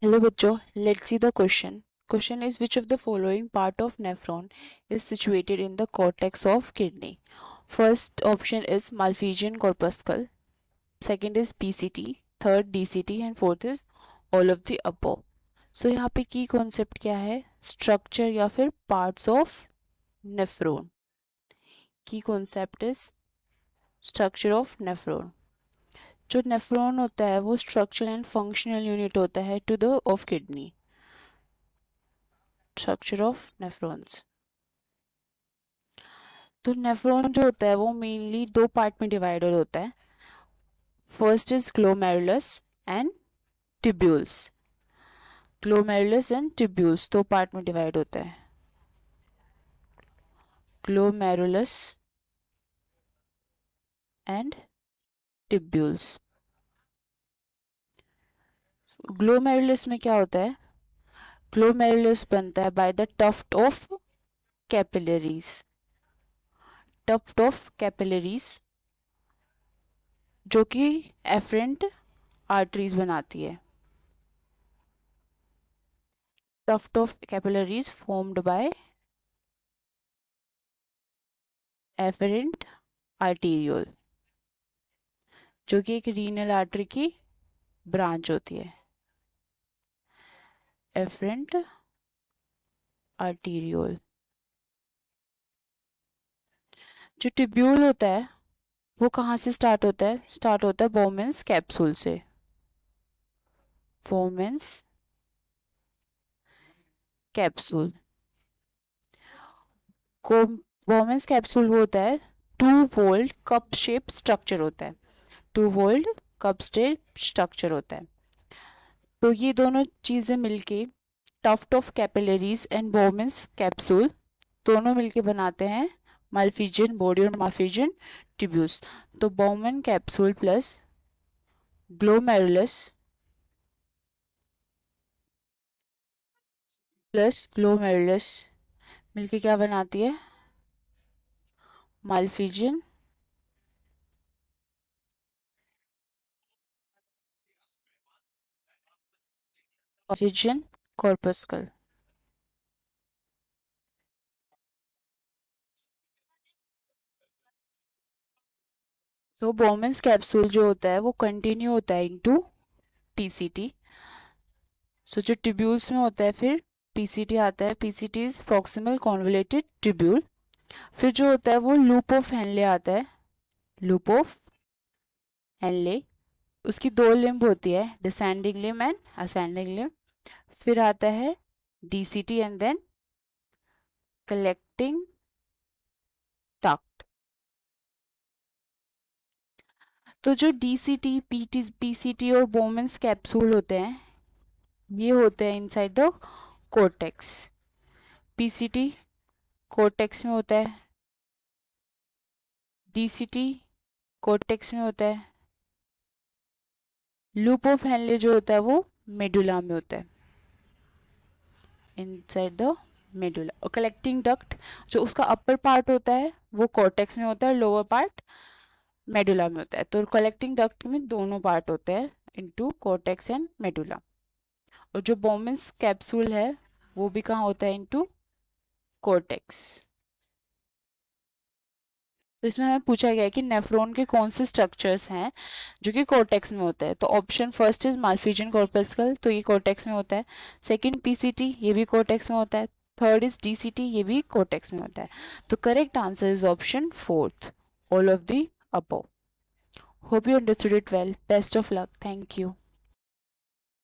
Hello बच्चों, let's see the question. Question is which of the following part of nephron is situated in the cortex of kidney? First option is Malpighian corpuscle, second is PCT, third DCT and fourth is all of the above. So यहाँ पे की concept क्या है? Structure या फिर parts of nephron. Key concept is structure of nephron. जो nephron होता है वो स्ट्रक्चरल एंड फंक्शनल यूनिट होता है to the of kidney. Structure of nephrons. तो नेफ्रॉन जो होता है वो मेनली दो पार्ट में डिवाइडेड होता है. First is glomerulus and tubules. Glomerulus and tubules दो पार्ट में डिवाइड होता है. Glomerulus and tubules. ग्लोमेरुलस में क्या होता है? ग्लोमेरुलस बनता है by the tuft of capillaries. Tuft of capillaries जो कि एफरेंट आर्टरीज बनाती है. Tuft of capillaries formed by afferent arteriole जो कि एक रीनल आर्टरी की ब्रांच होती है. Efferent arteriole. जो ट्यूब्यूल होता है वो कहाँ से स्टार्ट होता है? स्टार्ट होता है बोमेंस कैप्सूल से. बोमेंस कैप्सूल को बोमेंस कैप्सूल वो होता है 2 वोल्ट कप शेप स्ट्रक्चर होता है. 2 वोल्ट कप शेप स्ट्रक्चर होता है. तो ये दोनों चीज़ें मिलके tuft of capillaries and Bowman's capsule दोनों मिलके बनाते हैं माल्फिजियन बॉडी और माल्फिजियन ट्यूब्यूल्स. तो बोमेन कैप्सूल प्लस ग्लोमेरुलस मिलके क्या बनाती है? Malpighian corpuscle. तो बोमेंस कैप्सूल जो होता है वो कंटिन्यू होता है इनटू पीसीटी. सो जो ट्यूब्यूल्स में होता है फिर पीसीटी आता है. PCT is proximal convoluted tubule. फिर जो होता है वो लूप ऑफ हेनले आता है. लूप ऑफ हेनले उसकी दो लिम्ब होती है, descending limb and ascending limb. फिर आता है DCT and then collecting duct. तो जो डीसीटी पीसीटी और बोमेंस कैप्सूल होते हैं ये होते हैं inside the cortex. PCT cortex में होता है, डीसीटी कोर्टेक्स में होता है, लूप ऑफ हेनले जो होता है वो मेडुला में होता है, इनसाइड द मेडुला. और कलेक्टिंग डक्ट जो उसका अपर पार्ट होता है वो कोर्टेक्स में होता है, लोअर पार्ट मेडुला में होता है. तो कलेक्टिंग डक्ट में दोनों पार्ट होते हैं इनटू कोर्टेक्स एंड मेडुला. और जो बोमेंस कैप्सूल है वो भी कहाँ होता है? Into cortex. तो इसमें हमें पूछा गया है कि नेफ्रॉन के कौन से स्ट्रक्चर्स हैं जो कि कोर्टेक्स में होते हैं. तो option first is Malpighian corpuscle, तो ये कोर्टेक्स में होता है. सेकंड पीसीटी, ये भी कोर्टेक्स में होता है. थर्ड इज डीसीटी, ये भी कोर्टेक्स में होता है. तो correct answer is option fourth, all of the above. Hope you understood it well. Best of luck. Thank you.